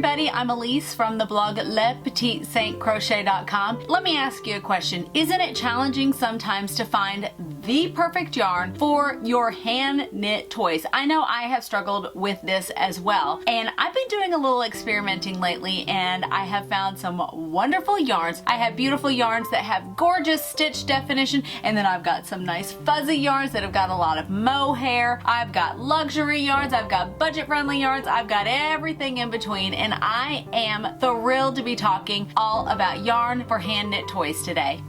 everybody, I'm Elise from the blog LePetitSaintCrochet.com. Let me ask you a question. Isn't it challenging sometimes to find the perfect yarn for your hand knit toys? I know I have struggled with this as well, and I've been doing a little experimenting lately, and I have found some wonderful yarns. I have beautiful yarns that have gorgeous stitch definition, and then I've got some nice fuzzy yarns that have got a lot of mohair. I've got luxury yarns, I've got budget friendly yarns, I've got everything in between, and I am thrilled to be talking all about yarn for hand knit toys today.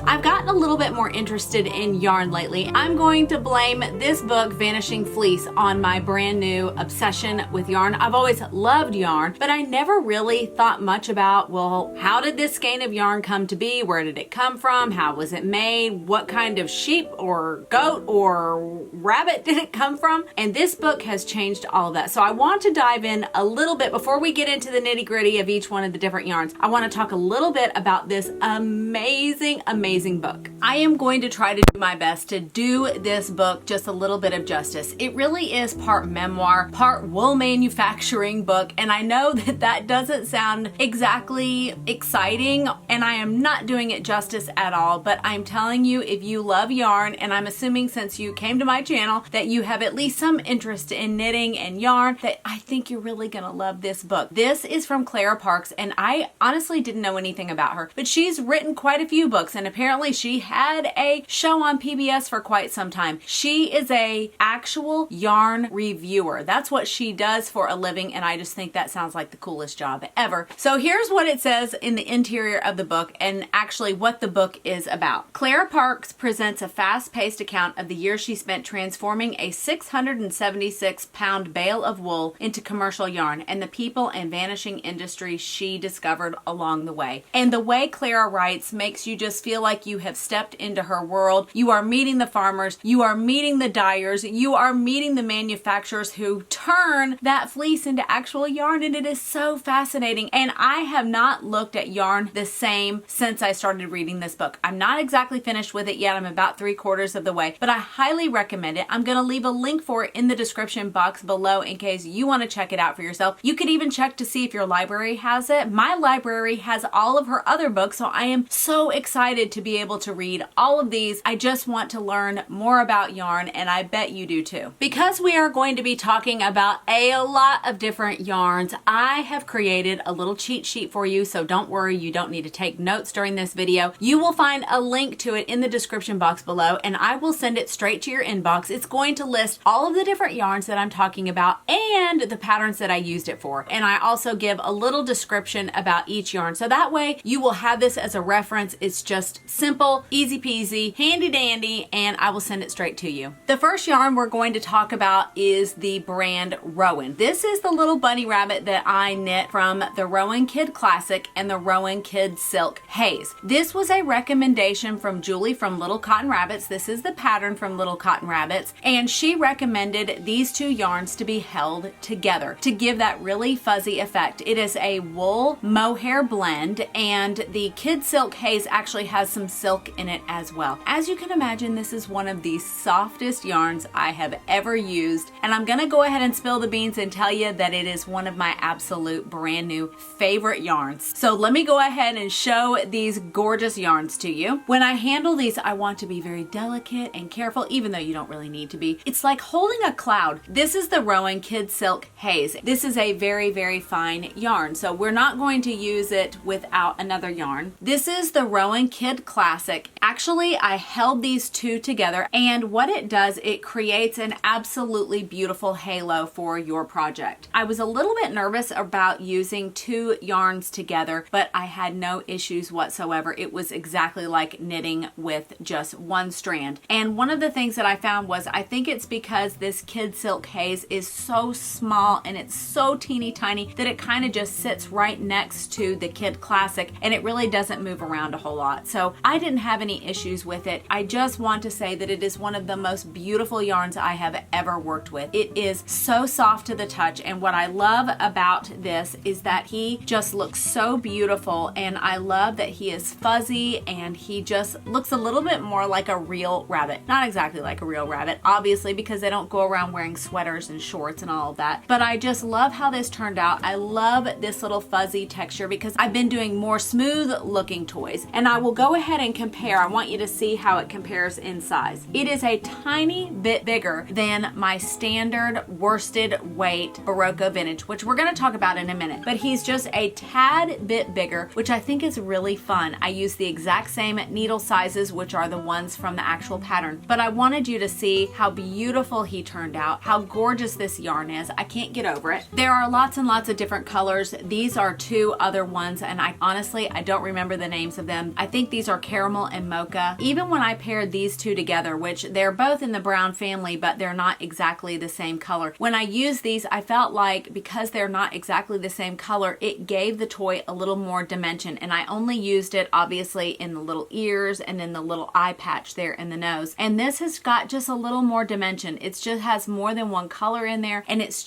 I've gotten a little bit more interested in yarn lately. I'm going to blame this book, Vanishing Fleece, on my brand new obsession with yarn. I've always loved yarn, but I never really thought much about, well, how did this skein of yarn come to be? Where did it come from? How was it made? What kind of sheep or goat or rabbit did it come from? And this book has changed all of that. So I want to dive in a little bit before we get into the nitty-gritty of each one of the different yarns. I want to talk a little bit about this amazing book. I am going to try to do my best to do this book just a little bit of justice. It really is part memoir, part wool manufacturing book, and I know that that doesn't sound exactly exciting, and I am not doing it justice at all, but I'm telling you, if you love yarn, and I'm assuming since you came to my channel that you have at least some interest in knitting and yarn, that I think you're really gonna love this book. This is from Clara Parks, and I honestly didn't know anything about her, but she's written quite a few books, and apparently she had a show on PBS for quite some time. She is a actual yarn reviewer. That's what she does for a living, and I just think that sounds like the coolest job ever. So here's what it says in the interior of the book, and actually what the book is about. Clara Parks presents a fast-paced account of the year she spent transforming a 676-pound bale of wool into commercial yarn, and the people and vanishing industries she discovered along the way. And the way Clara writes makes you just feel like you have stepped into her world. You are meeting the farmers, you are meeting the dyers, you are meeting the manufacturers who turn that fleece into actual yarn, and it is so fascinating. And I have not looked at yarn the same since I started reading this book. I'm not exactly finished with it yet. I'm about 3/4 of the way, but I highly recommend it. I'm going to leave a link for it in the description box below in case you want to check it out for yourself. You could even check to see if your library has it. My library has all of her other books, so I am so excited to be able to read all of these. I just want to learn more about yarn, and I bet you do too. Because we are going to be talking about a lot of different yarns, I have created a little cheat sheet for you, so don't worry, you don't need to take notes during this video. You will find a link to it in the description box below, and I will send it straight to your inbox. It's going to list all of the different yarns that I'm talking about and the patterns that I used it for. And I also give a little description about each yarn, so that way you will have this as a reference. It's just simple, easy peasy, handy dandy, and I will send it straight to you. The first yarn we're going to talk about is the brand Rowan. This is the little bunny rabbit that I knit from the Rowan Kid Classic and the Rowan Kid Silk Haze. This was a recommendation from Julie from Little Cotton Rabbits. This is the pattern from Little Cotton Rabbits, and she recommended these two yarns to be held together to give that really fuzzy effect. It is a wool mohair blend, and the Kid Silk Haze actually has some silk in it as well. As you can imagine, this is one of the softest yarns I have ever used, and I'm gonna go ahead and spill the beans and tell you that it is one of my absolute brand new favorite yarns. So let me go ahead and show these gorgeous yarns to you. When I handle these, I want to be very delicate and careful, even though you don't really need to be. It's like holding a cloud. This is the Rowan Kid Silk Haze. This is a very fine yarn, so we're not going to use it without another yarn. This is the Rowan Kid Classic. Actually, I held these two together, and what it does, it creates an absolutely beautiful halo for your project. I was a little bit nervous about using two yarns together, but I had no issues whatsoever. It was exactly like knitting with just one strand. And one of the things that I found was, I think it's because this Kid Silk Haze is so small and it's so teeny tiny that it kind of just sits right next to the Kid Classic, and it really doesn't move around a whole lot. So I didn't have any issues with it. I just want to say that it is one of the most beautiful yarns I have ever worked with. It is so soft to the touch, and what I love about this is that he just looks so beautiful, and I love that he is fuzzy and he just looks a little bit more like a real rabbit. Not exactly like a real rabbit, obviously, because they don't go around wearing sweaters and shorts and all of that, but I just love how this turned out. I love this little fuzzy texture because I've been doing more smooth looking toys, and I will go ahead and compare. I want you to see how it compares in size. It is a tiny bit bigger than my standard worsted weight Barocco Vintage, which we're going to talk about in a minute, but he's just a tad bit bigger, which I think is really fun. I use the exact same needle sizes, which are the ones from the actual pattern, but I wanted you to see how beautiful he turned out, how gorgeous this yarn is. I can't get over it. There are lots and lots of different colors. These are two other ones, and I honestly don't remember the names of them. I think these are caramel and mocha. Even when I paired these two together, which they're both in the brown family, but they're not exactly the same color. When I used these, I felt like because they're not exactly the same color, it gave the toy a little more dimension, and I only used it obviously in the little ears and in the little eye patch there in the nose. And this has got just a little more dimension. It just has more than one color in there, and it's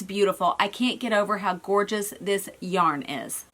beautiful. I can't get over how gorgeous this yarn is.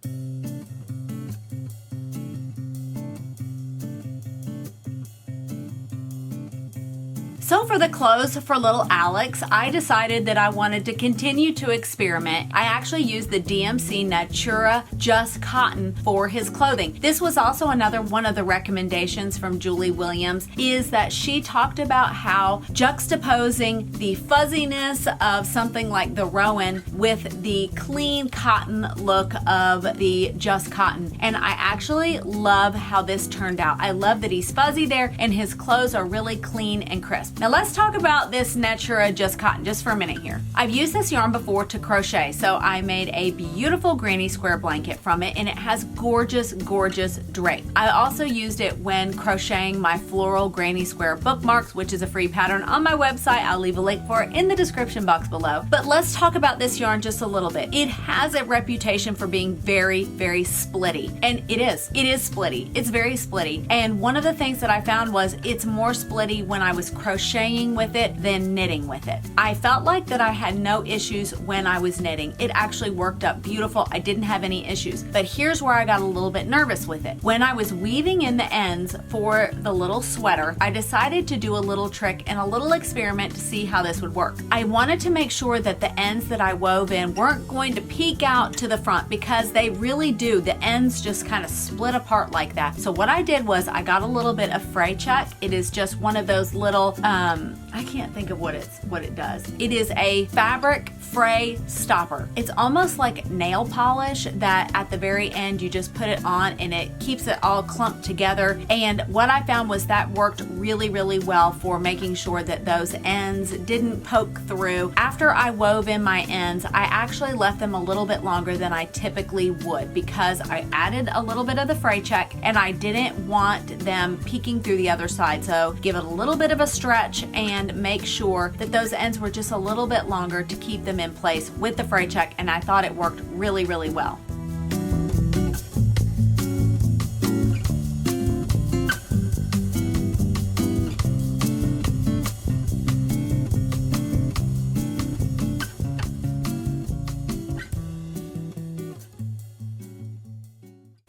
So for the clothes for little Alex, I decided that I wanted to continue to experiment. I actually used the DMC Natura Just Cotton for his clothing. This was also another one of the recommendations from Julie Williams, is that she talked about how juxtaposing the fuzziness of something like the Rowan with the clean cotton look of the Just Cotton. And I actually love how this turned out. I love that he's fuzzy there and his clothes are really clean and crisp. Now let's talk about this Natura Just Cotton just for a minute here. I've used this yarn before to crochet, so I made a beautiful granny square blanket from it, and it has gorgeous, gorgeous drape. I also used it when crocheting my floral granny square bookmarks, which is a free pattern on my website. I'll leave a link for it in the description box below. But let's talk about this yarn just a little bit. It has a reputation for being very, very splitty, and it is. It is splitty. It's very splitty. And one of the things that I found was it's more splitty when I was crocheting with it than knitting with it. I felt like that I had no issues when I was knitting. It actually worked up beautiful. I didn't have any issues. But here's where I got a little bit nervous with it. When I was weaving in the ends for the little sweater, I decided to do a little trick and a little experiment to see how this would work. I wanted to make sure that the ends that I wove in weren't going to peek out to the front, because they really do. The ends just kind of split apart like that. So what I did was I got a little bit of fray check. It is just one of those little I can't think of what it does. It is a fabric fray stopper. It's almost like nail polish that at the very end you just put it on and it keeps it all clumped together. And what I found was that worked really, really well for making sure that those ends didn't poke through. After I wove in my ends, I actually left them a little bit longer than I typically would, because I added a little bit of the fray check and I didn't want them peeking through the other side. So give it a little bit of a stretch and make sure that those ends were just a little bit longer to keep them in place with the fray check, and I thought it worked really, really well.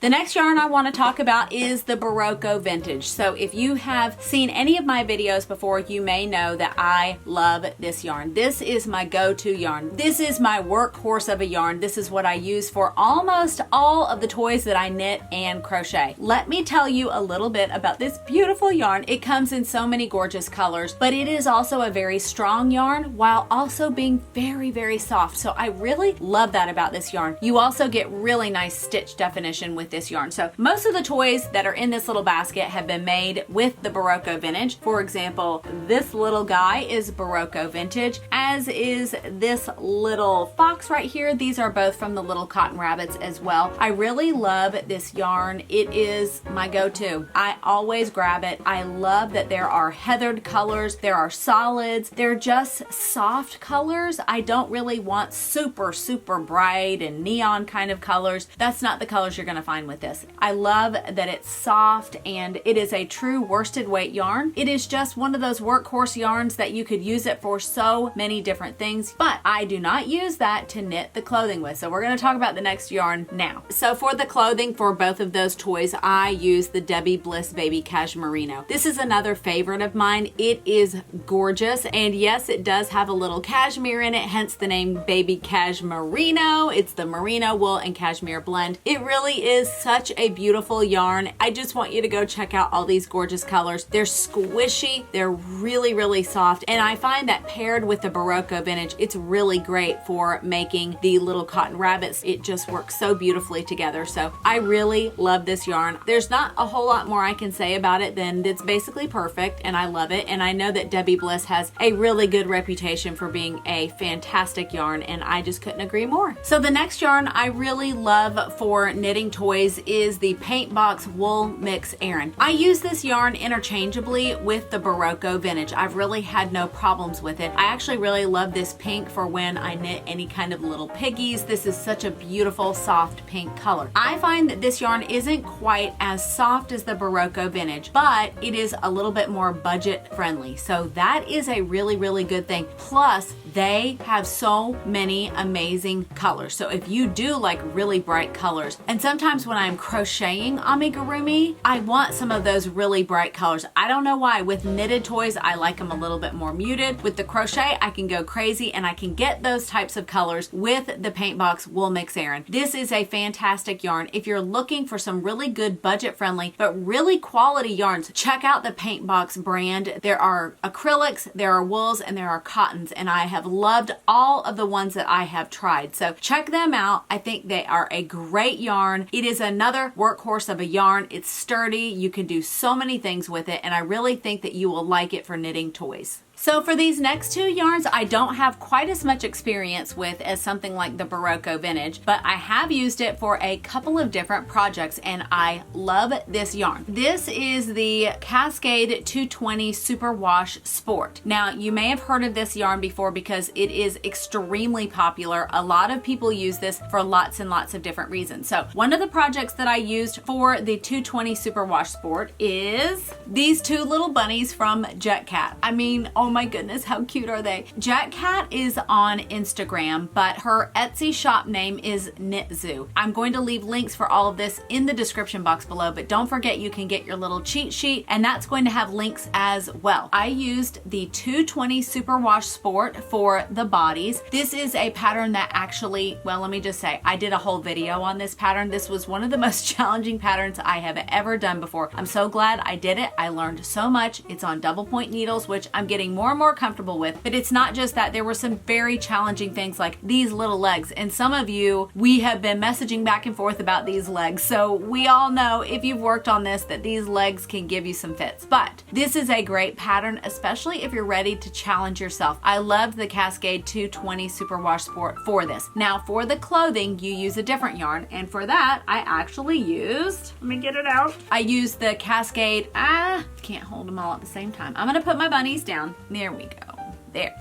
The next yarn I want to talk about is the Barocco Vintage. So if you have seen any of my videos before, you may know that I love this yarn. This is my go-to yarn. This is my workhorse of a yarn. This is what I use for almost all of the toys that I knit and crochet. Let me tell you a little bit about this beautiful yarn. It comes in so many gorgeous colors, but it is also a very strong yarn while also being very, very soft. So I really love that about this yarn. You also get really nice stitch definition with this yarn. So most of the toys that are in this little basket have been made with the Barocco Vintage. For example, this little guy is Barocco Vintage, as is this little fox right here. These are both from the little cotton rabbits as well. I really love this yarn. It is my go-to. I always grab it. I love that there are heathered colors, there are solids, they're just soft colors. I don't really want super, super bright and neon kind of colors. That's not the colors you're going to find mind with this. I love that it's soft and it is a true worsted weight yarn. It is just one of those workhorse yarns that you could use it for so many different things, but I do not use that to knit the clothing with. So we're going to talk about the next yarn now. So for the clothing for both of those toys, I use the Debbie Bliss Baby Cashmarino. This is another favorite of mine. It is gorgeous, and yes, it does have a little cashmere in it, hence the name Baby Cashmarino. It's the merino wool and cashmere blend. It really is such a beautiful yarn. I just want you to go check out all these gorgeous colors. They're squishy, they're really, really soft, and I find that paired with the Barocco Vintage, it's really great for making the little cotton rabbits. It just works so beautifully together. So I really love this yarn. There's not a whole lot more I can say about it than it's basically perfect, and I love it. And I know that Debbie Bliss has a really good reputation for being a fantastic yarn, and I just couldn't agree more. So the next yarn I really love for knitting toys is the Paintbox Wool Mix Erin. I use this yarn interchangeably with the Barocco Vintage. I've really had no problems with it. I actually really love this pink for when I knit any kind of little piggies. This is such a beautiful soft pink color. I find that this yarn isn't quite as soft as the Barocco Vintage, but it is a little bit more budget friendly. So that is a really, really good thing. Plus, they have so many amazing colors. So if you do like really bright colors, and sometimes when I'm crocheting amigurumi, I want some of those really bright colors. I don't know why. With knitted toys, I like them a little bit more muted. With the crochet, I can go crazy and I can get those types of colors with the Paintbox Wool Mix Erin. This is a fantastic yarn. If you're looking for some really good budget friendly but really quality yarns, check out the Paintbox brand. There are acrylics, there are wools, and there are cottons, and I have loved all of the ones that I have tried. So check them out. I think they are a great yarn. It is another workhorse of a yarn. It's sturdy. You can do so many things with it, and I really think that you will like it for knitting toys. So for these next two yarns, I don't have quite as much experience with as something like the Barocco Vintage, but I have used it for a couple of different projects, and I love this yarn. This is the Cascade 220 Superwash Sport. Now, you may have heard of this yarn before because it is extremely popular. A lot of people use this for lots and lots of different reasons. So one of the projects that I used for the 220 Superwash Sport is these two little bunnies from Jet Cat. I mean, oh my goodness, how cute are they? Jet Cat is on Instagram, but her Etsy shop name is Knit Zoo. I'm going to leave links for all of this in the description box below, but don't forget you can get your little cheat sheet, and that's going to have links as well. I used the 220 Superwash Sport for the bodies. This is a pattern that actually, well, let me just say, I did a whole video on this pattern. This was one of the most challenging patterns I have ever done before. I'm so glad I did it. I learned so much. It's on double point needles, which I'm getting more and more comfortable with. But it's not just that. There were some very challenging things like these little legs, and some of you, we have been messaging back and forth about these legs. So we all know, if you've worked on this, that these legs can give you some fits. But this is a great pattern, especially if you're ready to challenge yourself. I loved the Cascade 220 Superwash Sport for this. Now for the clothing, you use a different yarn, and for that I actually used, let me get it out. I used the Cascade, can't hold them all at the same time. I'm gonna put my bunnies down. There we go. There.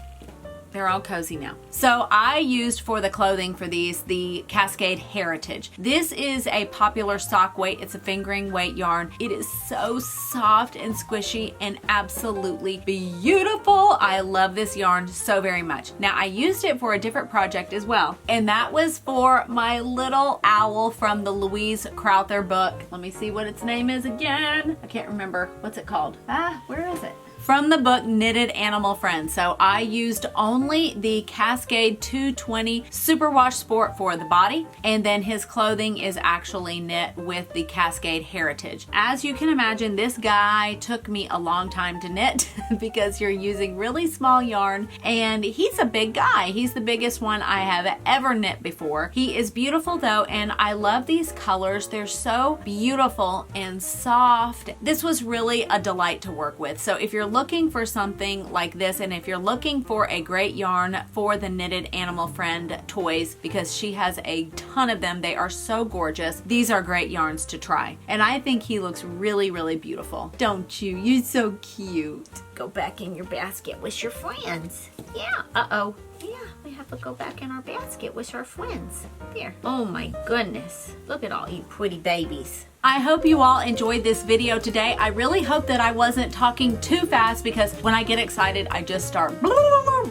They're all cozy now. So I used for the clothing for these the Cascade Heritage. This is a popular sock weight. It's a fingering weight yarn. It is so soft and squishy and absolutely beautiful. I love this yarn so very much. Now I used it for a different project as well, and that was for my little owl from the Louise Crowther book. Let me see what its name is again. I can't remember. What's it called? Where is it? From the book Knitted Animal Friends. So I used only the Cascade 220 Superwash Sport for the body, and then his clothing is actually knit with the Cascade Heritage. As you can imagine, this guy took me a long time to knit because you're using really small yarn, and he's a big guy. He's the biggest one I have ever knit before. He is beautiful though, and I love these colors. They're so beautiful and soft. This was really a delight to work with. So if you're looking for something like this, and if you're looking for a great yarn for the Knitted Animal Friend toys, because she has a ton of them, they are so gorgeous. These are great yarns to try, and I think he looks really, really beautiful. Don't you? You're so cute. Go back in your basket with your friends. Yeah. Uh-oh. Yeah, we have to go back in our basket with our friends. There. Oh my goodness. Look at all you pretty babies. I hope you all enjoyed this video today. I really hope that I wasn't talking too fast because when I get excited, I just start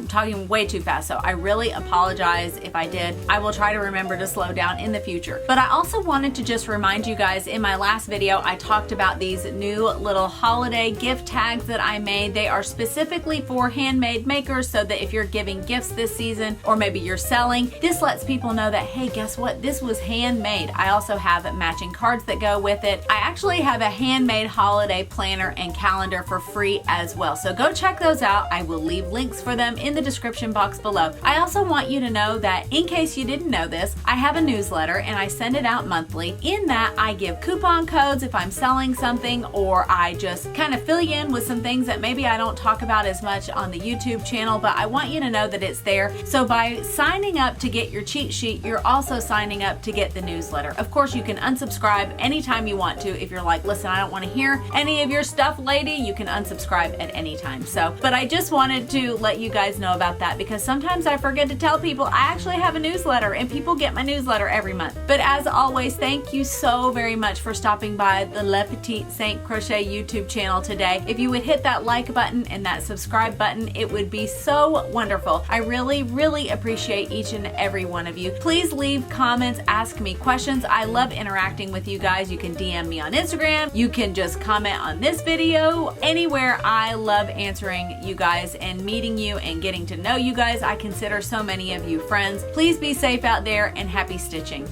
talking way too fast. So I really apologize if I did. I will try to remember to slow down in the future. But I also wanted to just remind you guys, in my last video, I talked about these new little holiday gift tags that I made. They are specifically for handmade makers so that if you're giving gifts this season or maybe you're selling, this lets people know that, hey, guess what? This was handmade. I also have matching cards that go with it. I actually have a handmade holiday planner and calendar for free as well. So go check those out. I will leave links for them in the description box below. I also want you to know that in case you didn't know this, I have a newsletter and I send it out monthly. In that, I give coupon codes if I'm selling something, or I just kind of fill you in with some things that maybe I don't talk about as much on the YouTube channel, but I want you to know that it's there. So by signing up to get your cheat sheet, you're also signing up to get the newsletter. Of course, you can unsubscribe anytime you want to. If you're like, listen, I don't want to hear any of your stuff, lady, you can unsubscribe at any time. So, but I just wanted to let you guys know about that because sometimes I forget to tell people I actually have a newsletter and people get my newsletter every month. But as always, thank you so very much for stopping by the Le Petit Saint Crochet YouTube channel today. If you would hit that like button and that subscribe button, it would be so wonderful. I really, really appreciate each and every one of you. Please leave comments, ask me questions. I love interacting with you guys. You can DM me on Instagram. You can just comment on this video. Anywhere. I love answering you guys and meeting you and getting to know you guys. I consider so many of you friends. Please be safe out there and happy stitching.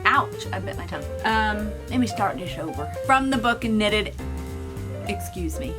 Ouch, I bit my tongue. Let me start this over. From the book Knitted, excuse me.